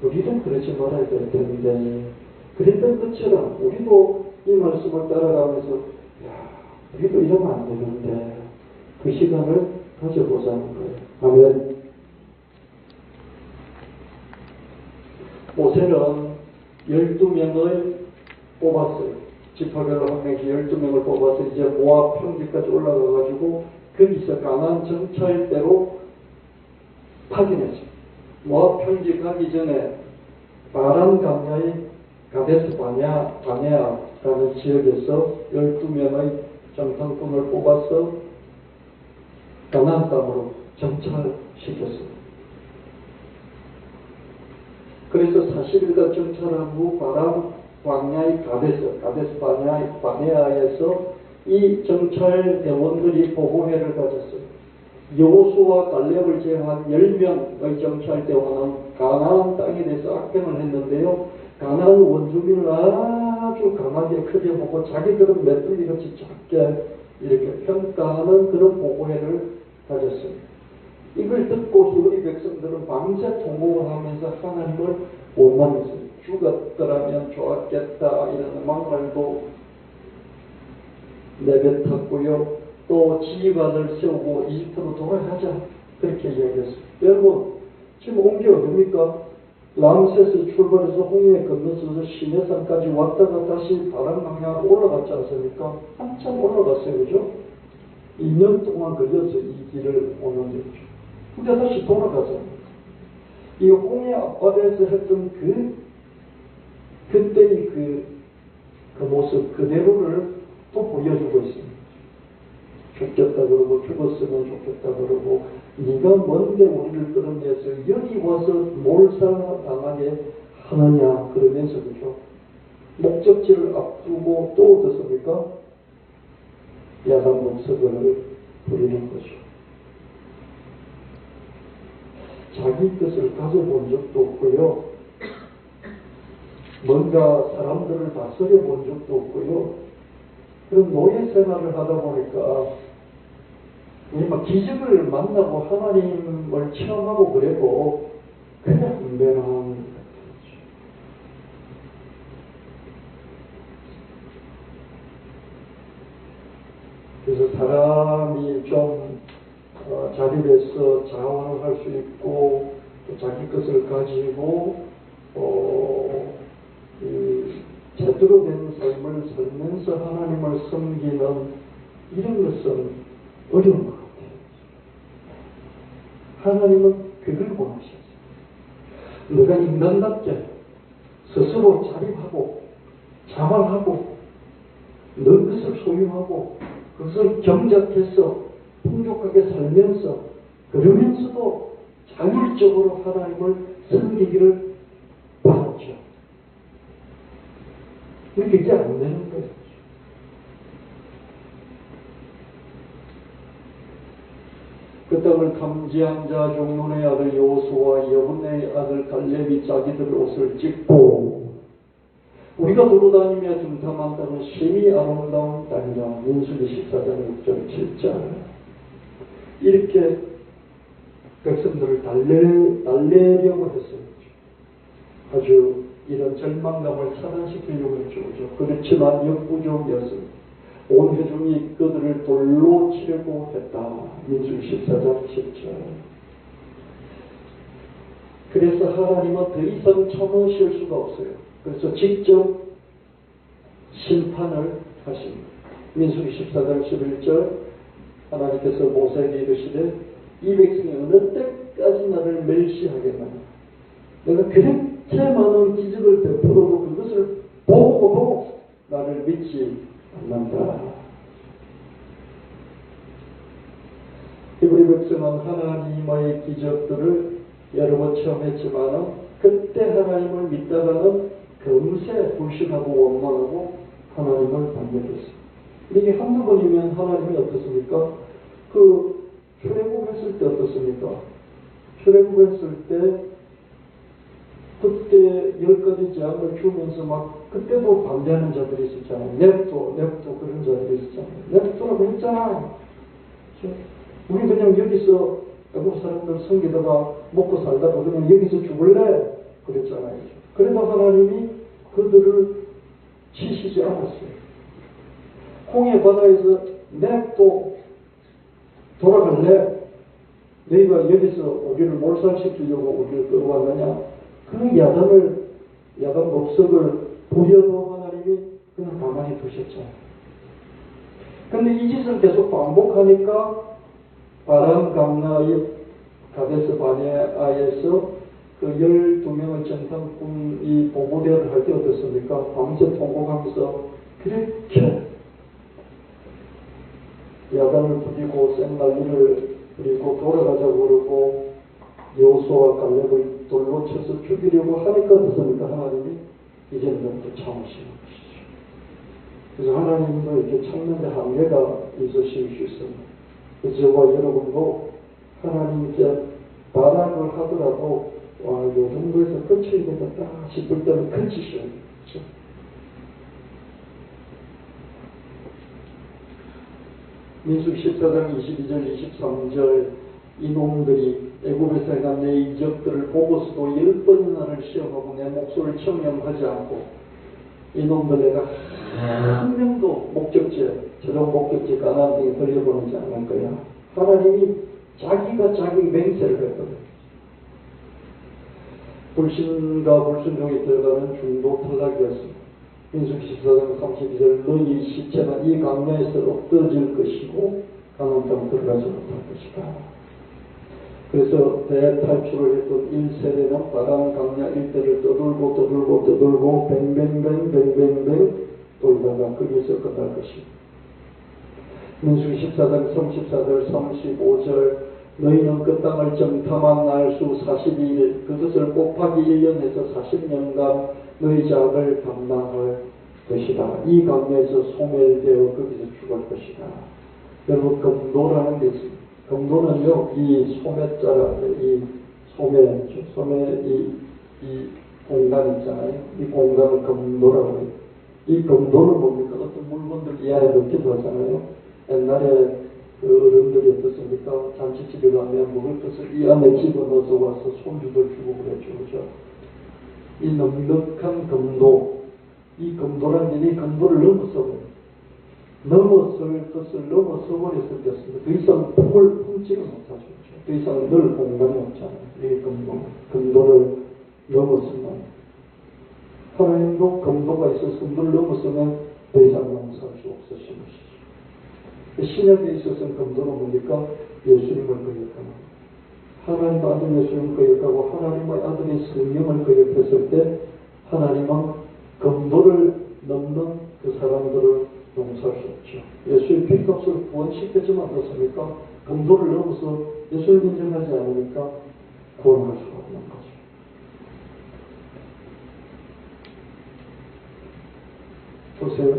Speaker 1: 우리도 그러지 말아야 될 텐데 그랬던 것처럼 우리도 이 말씀을 따라가면서 우리도 이러면 안 되는데 그 시간을 가져보자는 거예요. 아멘. 모세는 12명을 뽑았어요. 지파별로 한 명씩 12명을 뽑아서 이제 모압 평지까지 올라가가지고 거기서 가나안 정찰대로 파견했어요. 모압 평지 가기 전에 바란 강야의 가데스 바네아라는 지역에서 12명의 정탐꾼을 뽑아서 가나안 땅으로 정찰시켰습니다. 그래서 40일간 정찰한 후 바람 광야의 가데스 바네아에서 이 정찰 대원들이 보고회를 가졌어요. 여호수와 갈렙을 제외한 10명의 정찰 대원은 가나안 땅에 대해서 악평을 했는데요. 가나안 원주민을 아주 강하게 크게 보고 자기들은 메뚜기같이 작게 이렇게 평가하는 그런 보고회를 가졌습니다. 이걸 듣고 히브리 백성들은 밤새 통곡을 하면서 하나님을 원망했어요. 죽었더라면 좋았겠다 이런 막말도 내뱉었고요. 또 지휘관을 세우고 이집트로 돌아가자 그렇게 이야기했어요. 여러분 지금 온 게 어딥니까? 람세스 출발해서 홍해 건너서 시내산까지 왔다가 다시 바람강야로 올라갔지 않습니까? 한참 올라갔어요. 그죠? 2년 동안 걸려서 이 길을 오는 거죠. 근데 다시 돌아가자. 이 홍해 앞바다에서 했던 그때의 그 모습 그대로를 또 보여주고 있습니다. 죽겠다 그러고 죽었으면 좋겠다 그러고 네가 뭔데 우리를 끌어내서 여기 와서 몰살당하게 하느냐 그러면서 그죠. 목적지를 앞두고 또 어떻습니까? 야단 목석을 부리는 거죠. 자기 것을 가져본 적도 없고요. 뭔가 사람들을 다스려 본 적도 없고요. 그런 노예 생활을 하다 보니까 막 기적을 만나고 하나님을 체험하고 그래도 그냥 은변한 거죠. 그래서 사람이 좀 자립해서 자원을 할 수 있고 또 자기 것을 가지고 제대로 된 삶을 살면서 하나님을 섬기는 이런 것은 어려운 것 같아요. 하나님은 그걸 원하셨어요. 내가 인간답게 스스로 자립하고 자만하고 너 것을 소유하고 그것을 경작해서 풍족하게 살면서 그러면서도 자율적으로 하나님을 섬기기를 바라죠. 그게 안 되는 거예요. 그 땅을 감지한 자 종론의 아들 여호수아와 여분의 아들 갈렙이 자기들 옷을 찢고 우리가 돌아다니며 등탐한 땅은 심히 아름다운 땅이라. 민수기 14장 6절 7절. 이렇게 백성들을 달래려고 했어요. 아주 이런 절망감을 차단시키려고 했죠. 그렇지만 역부족이었습니다. 온 회중이 그들을 돌로 치려고 했다. 민수기 14장 10절. 그래서 하나님은 더 이상 참으실 수가 없어요. 그래서 직접 심판을 하십니다. 민수기 14장 11절 하나님께서 모세에게 이르시되 이 백성이 어느 때까지 나를 멸시하겠나. 내가 그렇게 많은 기적을 베풀어도 그것을 보고도 나를 믿지 않는다. 히브리 백성은 하나님의 기적들을 여러 번 체험했지만 그때 하나님을 믿다가는 금세 불신하고 원망하고 하나님을 반격했습니다. 이게 한두 번이면 하나님이 어떻습니까? 출애굽했을 때 어떻습니까? 출애굽했을 때 그때 10가지 재앙을 주면서 막 그때도 반대하는 자들이 있었잖아요. 냅둬 그런 자들이 있었잖아요. 냅둬라고 했잖아. 우리 그냥 여기서 외국 사람들 섬기다가 먹고 살다가 그냥 여기서 죽을래? 그랬잖아요. 그래도 하나님이 그들을 치시지 않았어요. 홍해 바다에서 냅둬 돌아갈래? 너희가 여기서 우리를 몰살시키려고 우리를 끌어왔느냐? 그 야단 목석을 부려도 하나님이 그냥 가만히 두셨잖아요. 근데 이 짓을 계속 반복하니까 바람 강나의 가데스 바네아에서 그 12명의 정탐꾼이 보고대를 할 때 어떻습니까? 밤새 통곡하면서 그렇게 야단을 부리고 쌩난리를 부리고 돌아가자고 그러고 여호수아와 갈렙을 돌로 쳐서 죽이려고 하니까 어떻습니까? 하나님이 이제는 또 참으시는 것이죠. 그래서 하나님도 이렇게 참는 데 한계가 있으실 수 있습니다. 그래서 저와 여러분도 하나님께 발악을 하더라도 와, 요 정도에서 끝이 되겠다 싶을 때는 그치셔야 되죠. 민수기 14장 22절 23절 이놈들이 애굽에서 행한 내 이적들을 보고서도 10번이나 나를 시험하고 내 목소리를 청렴하지 않고 이놈들 내가 한 명도 최종 목적지 가나안 땅에 돌려보내지 않을 거야. 하나님이 자기가 자기 맹세를 했거든. 불신과 불순종이 들어가는 중도 탈락이었습니다. 민수기 14장 32절 너희 시체는 이 강야에서 엎어질 것이고 가나안 땅 들어가지 못할 것이다. 그래서 대탈출을 했던 1세대는 바람 강야 일대를 떠돌고 뱅뱅뱅 돌다가 거기서 끝날 것입니다. 민수기 14장 34절 35절 너희는 그 땅을 정탐한 날 수 42일 그것을 곱하기 1년에서 40년간 너희 작을 감당할 것이다. 이 강에서 소멸되어 거기서 죽을 것이다. 여러분 금도라는 게 있습니다. 금도는요 이 소매자라 이 소매 이 공간 있잖아요. 이 공간을 금도라고 해요. 이 금도는 뭡니까? 어떤 물건들 이 안에 넣기도 하잖아요. 옛날에 그 어른들이 어떻습니까? 잔치집에 가면 먹을 것을 이 안에 집어넣어서 와서 손주들 주고 그랬죠. 그죠? 이 넉넉한 금도, 이 금도란 게 이 금도를 넘어설 것을 넘어서 버렸을 때 더 이상 품을 품지를 못하죠. 더 이상 늘 공간이 없잖아요. 이 금도를 넘어서면 하나님도 금도가 있어서 금도를 넘어서면 더 이상 용서할 수 없으신 것이죠. 신약에 있어서는 금도는 뭡니까? 예수님을 거역하는 하나님 아들 예수님을 거역하고 하나님의 아들의 성령을 거역했을 때 하나님은 금도를 넘는 그 사람들을 용서할 수 없죠. 예수의 피값으로 구원시켜주면 어떻습니까? 금도를 넘어서 예수를 인정하지 않으니까 구원할 수가 없는 거죠. 보세요.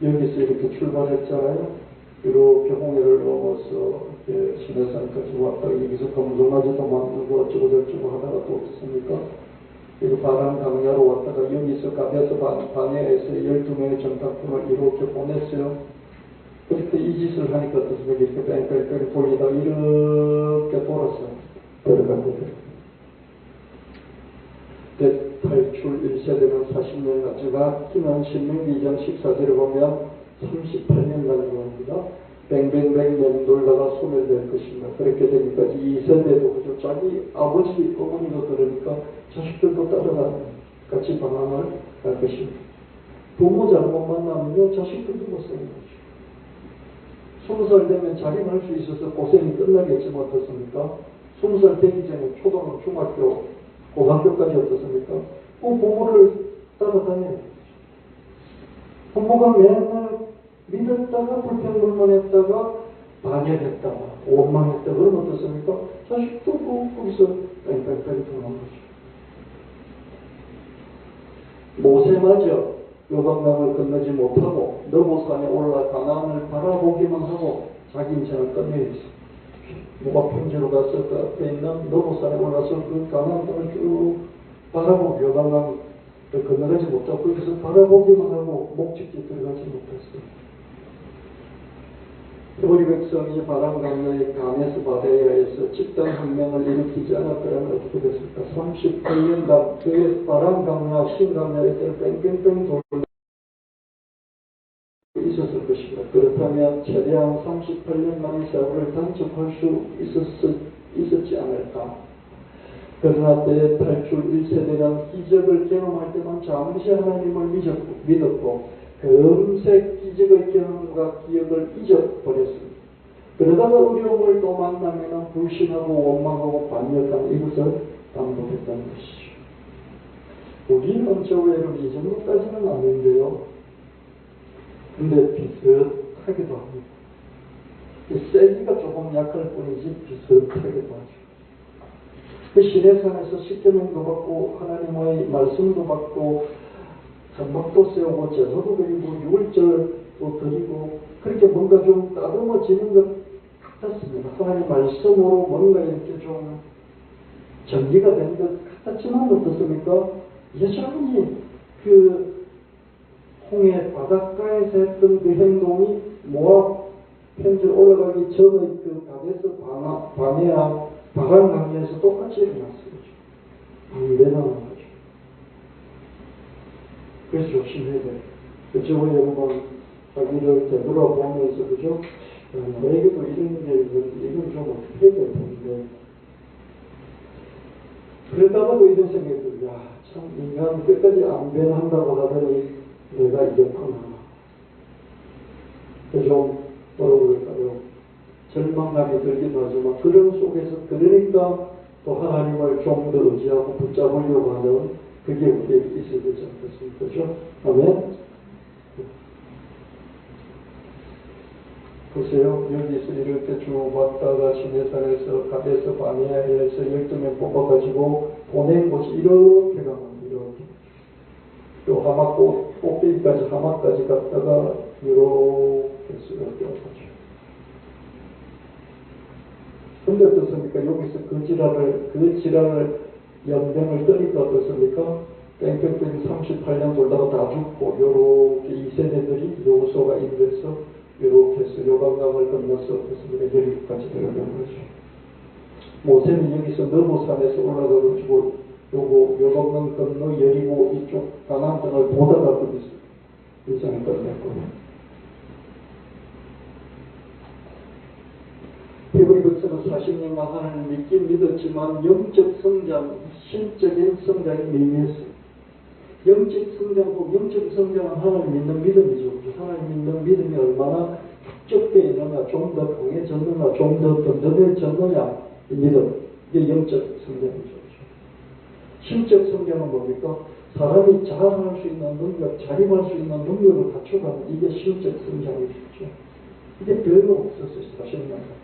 Speaker 1: 여기서 이렇게 출발했잖아요. 이렇게 홍해를 넘어서 시내산까지 왔다가 여기서 검정아지도 만들고 어쩌고 저쩌고 하다가 또 어떻습니까? 이거 바람 강야로 왔다가 여기서 갑에서 반야에서 12명의 정탐꾼을 이렇게 보냈어요. 그렇게 이 짓을 하니까 어떻습니까? 이렇게 뺑뺑뺑 돌리다 이렇게 돌아서 들어가게 돼요. 탈출 1세대는 40년 가져가 기는 신명기 2장 14절에 보면 38년 가져갑니다. 뱅뱅뱅 맴돌다가 소멸될 것입니다. 그렇게 되니까 2세대도 그죠. 자기 아버지 어머니도 그러니까 자식들도 따라가 같이 방황을 할 것입니다. 부모 잘못 만나면요 자식들도 못 사는 거죠. 20살 되면 자립할 수 있어서 고생이 끝나겠지만 어떻습니까? 20살 되기 전에 초등학교, 중학교, 고등학교까지 어떻습니까? 그 부모를 따라다녀요. 부모가 맨날 믿었다가 불평불만했다가 반역했다가 원망했다가 그러면 어떻습니까? 자식도 거기서 뺑뺑뺑 도는 거죠. 모세마저 요단강을 건너지 못하고 너보산에 올라 가나안을 바라보기만 하고 자기 인생을 끝내겠어. 누가 편지로 가서 그 앞에 있는 너보산에 올라서 그 가나안 땅을 쭉 바라보고 요단강을 건너가지 못하고 거기서 바라보기만 하고 목적지 들어가지 못했어요. 우리 백성이 바람 강야의 가메스 바데야에서 집단혁명을 일으키지 않았더라면 어떻게 됐을까? 38년간 그 바람 강야, 신강야에서 뺑뺑뺑 돌고 있었을 것입니다. 그렇다면 최대한 38년 만의 세월을 단축할 수 있었지 않을까? 그러나 때 탈출 1세대는 기적을 경험할 때만 잠시 하나님을 믿었고 금세 기적의 경험과 기억을 잊어버렸습니다. 그러다가 어려움을 또 만나면 불신하고 원망하고 반역한 이것을 반복했다는 것이죠. 우리는 저 외로는 이 정도까지는 아닌데요. 근데 비슷하기도 합니다. 세기가 조금 약할 뿐이지 비슷하기도 하죠. 그 시내산에서 십계명도 받고 하나님의 말씀도 받고 장막도 세우고 제사도 드리고 유월절도 드리고 그렇게 뭔가 좀 따듬어지는 것 같았습니다. 하나님 말씀으로 뭔가 이렇게 좀 전개가 된 것 같았지만 어떻습니까? 여전히 그 홍해 바닷가에서 했던 그 행동이 모압 편지로 올라가기 전의 그 가데스 바네아 바람 강야에서 똑같이 일어났어요. 안 되는 거죠. 그래서 조심해야 돼요. 그쵸, 여러분, 자기를 되돌아보면서, 그죠? 너에게도 이런 게, 이건 좀 어떻게 해야 될 텐데. 그러다가도 이런 생각이 들어요. 야, 참, 인간 끝까지 안 변한다고 하더니 내가 이겼구나. 좀, 뭐라고 그럴까요? 절망감이 들기도 하지만, 그런 속에서, 그러니까 또 하나님을 좀 더 의지하고 붙잡으려고 하는 그게 우리에게 있어야 되지 않겠습니까? 그죠? 아멘? 쭉 왔다가 신해산에서 갑에서 바니아에서 12명 뽑아가지고 보낸 곳이 이렇게 가면 이렇게 또 하마 꼭대기까지 하마까지 갔다가 이렇게 해서 이렇게 왔죠. 근데 어떻습니까? 여기서 그 지랄을 연병을 떠니까 어떻습니까? 뺑뺑뺑 38년 돌다가 다 죽고 요렇게 이 세대들이 요소가 인돼서 요렇게 해서 요강강을 건너서 어떻습니까? 여기까지 내려가는 거죠. 모세는 여기서 너보산에서 올라가가지고 요강강 건너 여리고 이쪽 가나안 땅을 보다가 거기서 일상을 끝냈거든요. 히브리서는 40년간 하나님을 믿긴 믿었지만 영적 성장, 신적인 성장이 미미했어요. 영적 성장은 하나님 믿는 믿음이죠. 하나님 믿는 믿음이 얼마나 축적되어 있느냐, 좀 더 강해졌느냐, 좀 더 든든해졌느냐, 이 믿음. 이게 영적 성장이죠. 신적 성장은 뭡니까? 사람이 자랑할 수 있는 능력, 자립할 수 있는 능력을 갖춰가는 이게 신적 성장이죠. 이게 별로 없었어요, 40년간.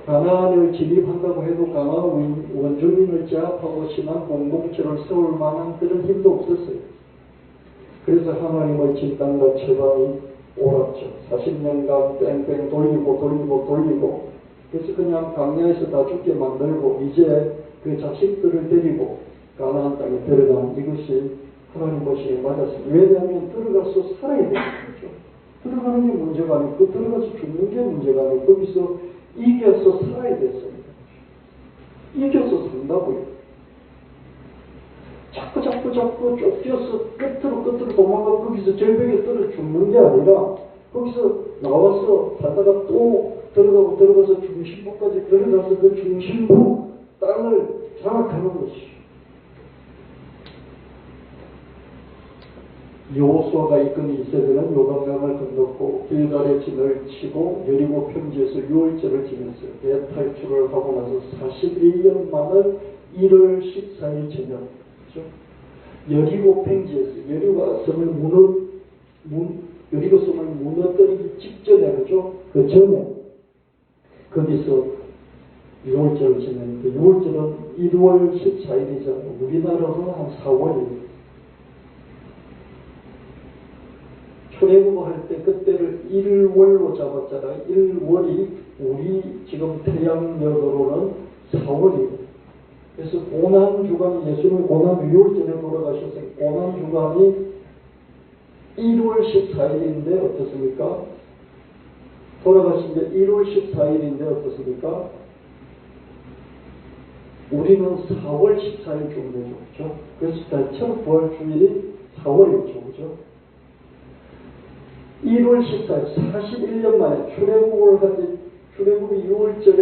Speaker 1: 가나안을 진입한다고 해도 가나안 원주민을 제압하고 신앙 공동체를 세울 만한 그런 힘도 없었어요. 그래서 하나님의 진단과 처방이 옳았죠. 40년간 뺑뺑 돌리고 그래서 그냥 광야에서 다 죽게 만들고 이제 그 자식들을 데리고 가나안 땅에 들어가는 이것이 하나님 보시기에 맞았습니다. 왜냐하면 들어가서 살아야 되는 거죠. 들어가는 게 문제가 아니고 들어가서 죽는 게 문제가 아니고 거기서 이겨서 살아야 됐습니다. 이겨서 산다고요. 자꾸 쫓겨서 끝으로 도망가고 거기서 절벽에 떨어 죽는 게 아니라 거기서 나와서 살다가 또 들어가서 중심부까지 들어가서 그 중심부 땅을 장악하는 것이. 여호수아가 이끈 이 세대는 요단강을 건넜고 길갈에 진을 치고 여리고 평지에서 유월절을 지냈어요. 대탈출을 하고 나서 41년 만을 1월 14일 저녁, 그렇죠? 여리고 평지에서 여리고 성을 무너뜨리기 직전에, 그렇죠? 그 전에 거기서 유월절을 지냈는데 유월절은 1월 14일이잖아요. 우리나라로는 한 4월이에요. 출애굽할 때 그때를 1월로 잡았잖아요. 1월이 우리 지금 태양력으로는 4월이에요. 그래서 고난주간이 예수님이 고난 유월절에 돌아가셨어요. 고난주간이 1월 14일인데 어떻습니까? 돌아가신 게 1월 14일인데 어떻습니까? 우리는 4월 14일 정도죠. 그렇죠? 그래서 첫 부활주일이 4월이죠. 그렇죠? 1월 14일, 41년 만에 출애굽이 6월절에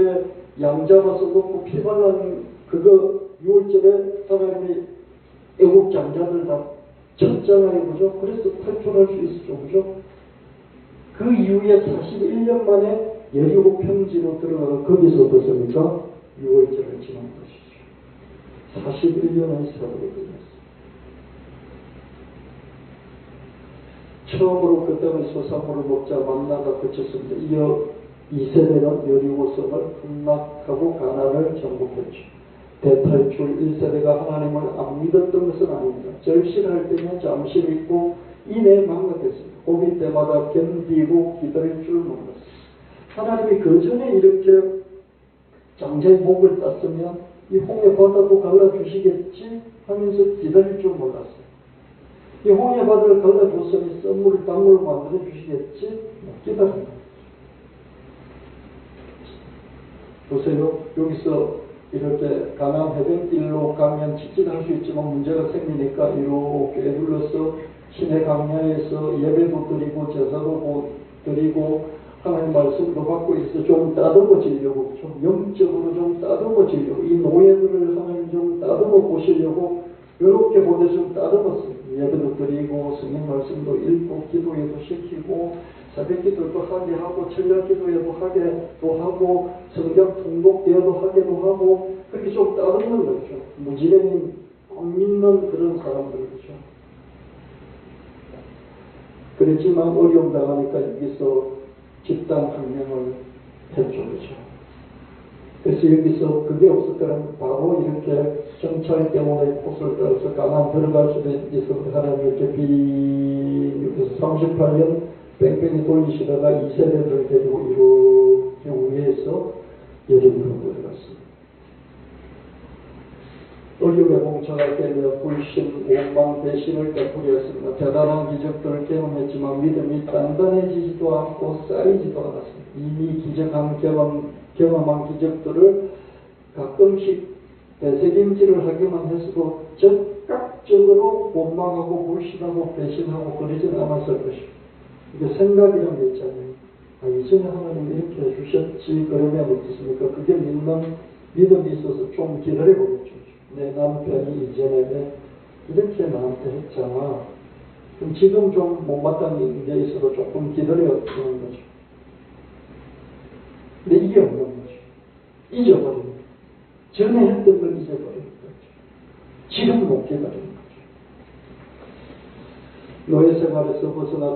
Speaker 1: 양 잡아서 놓고 피 발라는 그거 6월절에 하나님이 애국 장자들 다 쳤잖아요. 그죠? 그래서 탈출할 수 있었죠. 그죠? 그 이후에 41년 만에 여리고 평지로 들어가서 거기서 어떻습니까? 6월절을 지난 것이죠. 41년의 세월이 걸렸어요. 처음으로 그 땅의 소산물을 먹자 만나가 그쳤습니다. 이어 2세대는 여리고성을 함락하고 가나안을 정복했죠. 대탈출 1세대가 하나님을 안 믿었던 것은 아닙니다. 절실할 때는 잠시 믿고 이내 망각했습니다. 고비 때마다 견디고 기다릴 줄 몰랐어요. 하나님이 그 전에 이렇게 장자의 목을 땄으면 이 홍해 바다도 갈라주시겠지 하면서 기다릴 줄 몰랐어요. 이 홍해 바다를 갈라줬으니 썸물 땅물을 만들어 주시겠지 기다립니다. 보세요. 여기서 이렇게 가나안 해변길로 가면 직진할 수 있지만 문제가 생기니까 이렇게 눌러서 시내 강야에서 예배도 드리고 제사도 드리고 하나님 말씀도 받고 있어서 좀 따듬어지려고, 좀 영적으로 좀 따듬어지려고, 이 노예들을 하나님 좀 따듬어 보시려고 이렇게 보내서 좀 따듬었어요. 예배도 드리고 성경 말씀도 읽고 기도회도 시키고 새벽기도도 하게 하고 철야기도회도 하게도 하고 성경 통독대회도 하게도 하고 그렇게 좀 따르는 거죠. 무지랭이 안 믿는 그런 사람들이죠. 그렇지만 어려움 당하니까 여기서 집단 혁명을 했죠. 그죠? 그래서 여기서 그게 없었더라면 바로 이렇게 경찰 때문에 꽃을 따라서 강한 들어갈 수도 있어서 하나님 이렇게 비유해서 38년 뺑뺑이 돌리시다가 2세대를 데리고 이렇게 위해서 예루살렘으로 들어갔습니다. 어려움에 봉착할 때는 불신, 오만, 배신을 베풀이었습니다. 대단한 기적들을 경험했지만 믿음이 단단해지지도 않고 쌓이지도 않았습니다. 이미 경험한 기적들을 가끔씩 되새김질을 하기만 했어도 적극적으로 원망하고 불신하고 배신하고 그러지는 않았을 것입니다. 이게 생각이라는 게 있잖아요. 이전에 하나님 이렇게 해주셨지 그러면 어떻습니까? 그게 믿음이 있어서 좀 기다려보겠죠. 내 남편이 이전에 이렇게 나한테 했잖아. 그럼 지금 좀 못마땅한 게 있어도 조금 기다려주는 거죠. 근데 이게 없는 거죠. 잊어버리는 거죠. 전에 했던 걸 잊어버리는 거죠. 지금 못 기다리는 거죠. 노예 생활에서 벗어나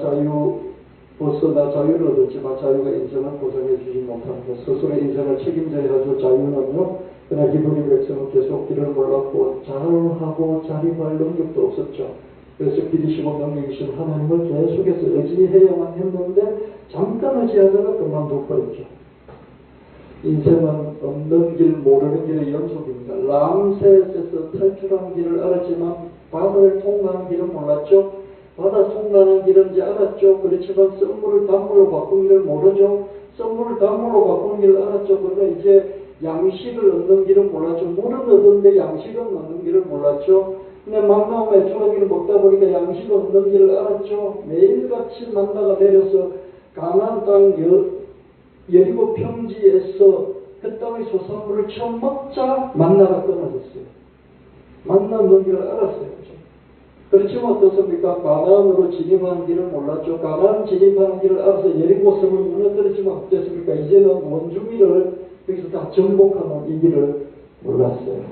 Speaker 1: 자유를 얻었지만 자유가 인생을 보장해 주지 못합니다. 스스로의 인생을 책임져야 하죠. 자유는요. 그러나 히브리 백성은 계속 길을 몰랐고 잘하고 자립할 능력도 없었죠. 그래서 기리시고 능력이신 하나님을 계속해서 의지해야만 했는데 잠깐 의지하다가 그만둬버렸죠. 인생은 없는 길 모르는 길의 연속입니다. 람셋에서 탈출한 길을 알았지만 바다를 통과하는 길은 몰랐죠. 바다 통과하는 길인지 알았죠. 그렇지만 썸물을 단물로 바꾼 길을 모르죠. 썸물을 단물로 바꾼 길을 알았죠. 그러나 이제 양식을 얻는 길은 몰랐죠. 물은 얻었는데 양식은 얻는 길을 몰랐죠. 근데 만나고 메추라기를 먹다 보니까 양식을 얻는 길을 알았죠. 매일같이 만나가 내려서 가나안 땅 여리고 평지에서 그 땅의 소산물을 처음 먹자 만나가 끊어졌어요. 만나 얻는 길을 알았어요. 그렇지만 어떻습니까? 가나안으로 진입하는 길을 몰랐죠. 가나안 진입하는 길을 알아서 여리고 성을 무너뜨리지만 어땠습니까? 이제는 원주민을 여기서 다 정복하는 이 길을 몰랐어요.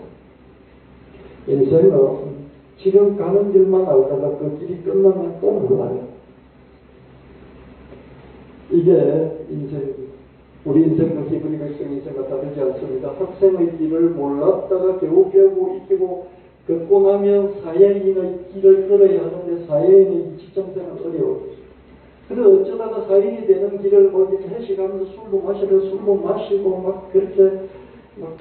Speaker 1: 인생은 지금 가는 길만 알다가 그 길이 끝나면 또 몰라요. 이게 인생입니다. 우리 인생과 히브리 백성 인생과 다르지 않습니다. 학생의 길을 몰랐다가 겨우겨우 익히고 걷고 나면 사회인의 길을 걸어야 하는데 사회인의 직장생활은 어려워요. 그래서 어쩌다가 사회인이 되는 길을 뭐 이렇게 회식하면서 술도 마시고 막 그렇게 막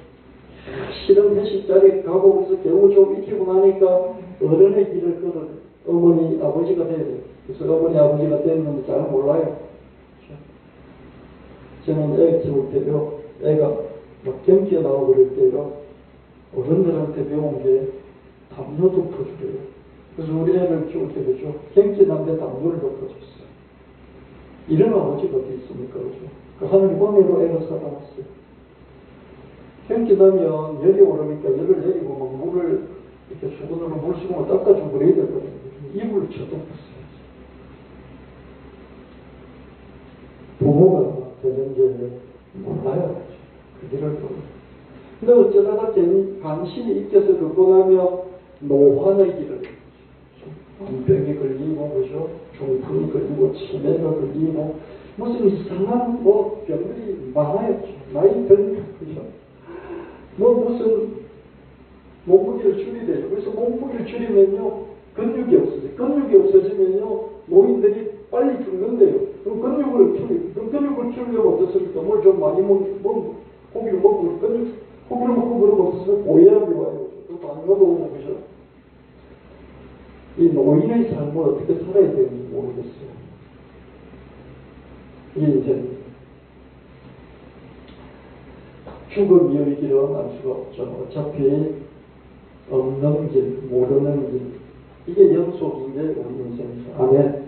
Speaker 1: 싫은 회식 자리에 가고 그래서 겨우 좀 익히고 나니까 어른의 길을 걸어 어머니 아버지가 돼야 돼요. 그래서 어머니 아버지가 됐는데 잘 몰라요. 저는 애 키울 때요, 애가 막 경기에 나오고 그럴 때요, 어른들한테 배운 게 담요 덮어주래요. 그래서 우리 애를 키울 때 그죠, 경기 남대 담요를 덮어줬어요. 이런 아버지가 어디 있습니까? 그죠? 그 하늘의 은혜로 애가 살아났어요. 경기 나면 열이 오르니까 열을 내리고 막 물을 이렇게 수건으로 물수건을 닦아주고 그래야 되거든요. 이불을 쳐덮었어요. 부모가 되는 게 몰라요. 그 길을 보고. 근데 어쩌다가 간신히 익혀서 걷고 나면 노환의 길을 병이 걸리고, 그죠? 중풍이 걸리고, 치매가 걸리고, 무슨 이상한 병들이 많아요. 나이 들면, 그죠? 무슨 몸무게를 줄이래요. 그래서 몸무게를 줄이면요, 근육이 없어져요. 근육이 없어지면요, 노인들이 빨리 죽는데요. 그럼 근육을 키우려면 어떻습니까? 뭘 좀 많이 고기를 먹고, 고기를 먹고 그러면 어떻습니까? 고혈압이 와요. 또 당뇨도 오고, 그죠? 이 노인의 삶을 어떻게 살아야 되는지 모르겠어요. 이게 이제 죽음 이의 길은 알 수가 없죠. 어차피 없는 길, 모르는 길. 이게 연속인 게 우리 인생이죠. 아멘.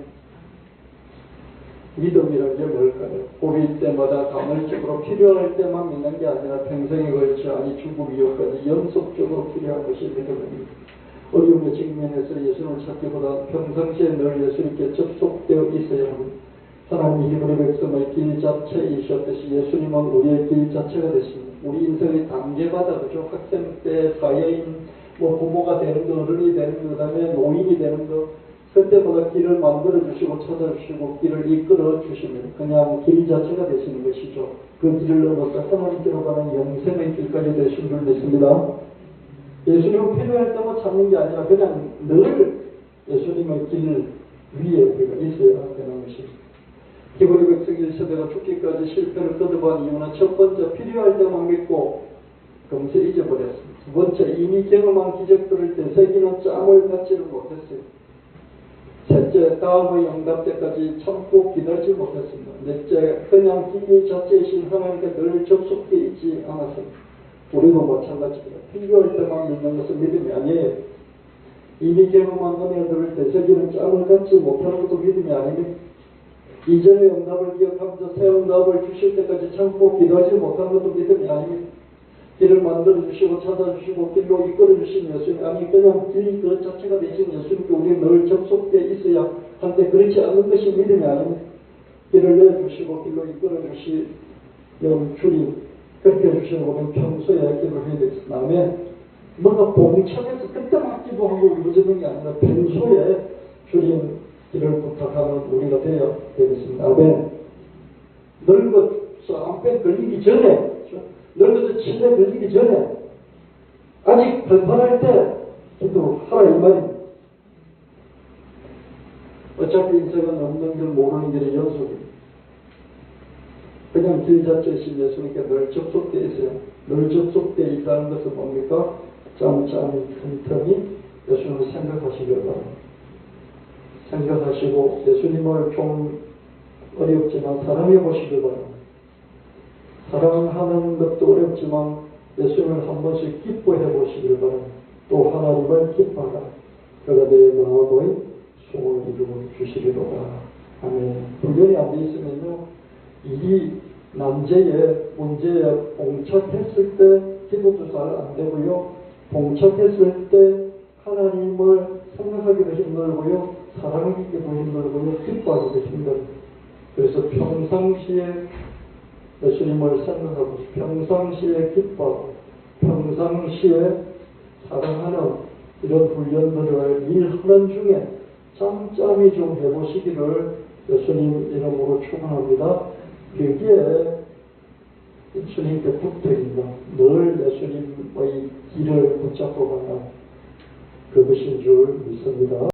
Speaker 1: 믿음이라는 게 뭘까요? 고릴 때마다 간헐적으로 필요할 때만 믿는 게 아니라 평생에 걸쳐 아니 죽음 이후까지 연속적으로 필요한 것이 믿음입니다. 어려움에 직면해서 예수를 찾기보다 평상시에 늘 예수님께 접속되어 있어야 합니다. 하나님 히브리 백성의 길 자체이셨듯이 예수님은 우리의 길 자체가 되십니다. 우리 인생의 단계마다 그죠? 학생 때 사회인, 부모가 되는 거, 어른이 되는 거, 그 다음에 노인이 되는 거, 그때보다 길을 만들어 주시고 찾아주시고 길을 이끌어 주시면 그냥 길 자체가 되시는 것이죠. 그 길을 넘어서 하나님께로 가는 영생의 길까지 되신 줄 믿습니다. 예수님은 필요할 때만 찾는 게 아니라 그냥 늘 예수님의 길 위에 우리가 있어야 되는 것입니다. 히브리 백성 1세대가 죽기까지 실패를 거듭한 이유는 첫 번째 필요할 때만 믿고 금세 잊어버렸습니다. 두 번째 이미 경험한 기적들을 되새기는 짬을 갖지를 못했어요. 셋째 다음의 응답 때까지 참고 기다리지 못했습니다. 넷째 그냥 길 자체이신 하나님께 늘 접속해 있지 않았습니다. 우리도 마찬가지입니다. 필요할 때만 믿는 것은 믿음이 아니에요. 이미 경험한 은혜들을 되새기는 짬을 갖지 못하는 것도 믿음이 아닙니다. 이전의 응답을 기억하면서 새 응답을 주실 때까지 참고 기다리지 못하는 것도 믿음이 아닙니다. 길을 만들어주시고 찾아주시고 길로 이끌어주신 예수님, 아니 그냥 길 그 자체가 되신 예수님께 우리 늘 접속되어 있어야 한데 그렇지 않은 것이 믿음이 아닙니다. 길을 내주시고 길로 이끌어주시는 주님, 그렇게 해주시는 우리는 평소에 기도해야 되겠습니다. 아멘. 뭔가 봉착해서 그때만 기도하고 이루어지는 게 아니라 평소에 주님 길을 부탁하는 우리가 되어야 되겠습니다. 아멘. 늙어서 암병 걸리기 전에, 늙어서 치매 걸리기 전에 아직 발판할 때 기도하라 이 말입니다. 어차피 인생은 없는 길 모르는 길의 연속입니다. 그냥 길 자체이신 예수님께 늘 접속되어 있어요. 늘 접속되어 있다는 것은 뭡니까? 짬짬이 틈틈이 예수님을 생각하시길 바랍니다. 생각하시고 예수님을 좀 어렵지만 사랑해 보시길 바랍니다. 사랑하는 것도 어렵지만 예수님을 한 번씩 기뻐해 보시길 바랍니다. 또 하나님을 기뻐하라. 그가 내 마음의 소원을 이루어 주시리로다. 아멘. 훈련이 안 돼 있으면요, 이 난제에 문제에 봉착했을 때 기도도 잘 안 되고요, 봉착했을 때 하나님을 생각하기도 힘들고요, 사랑하기도 힘들고요, 기뻐하기도 힘들고요. 그래서 평상시에 예수님을 생각하고 평상시에 기뻐하고 평상시에 사랑하는 이런 훈련들을 일하는 중에 짬짬이 좀 해보시기를 예수님 이름으로 축원합니다. 그게 예수님께 붙어있는 늘 예수님의 길을 붙잡고 가는 그것인 줄 믿습니다.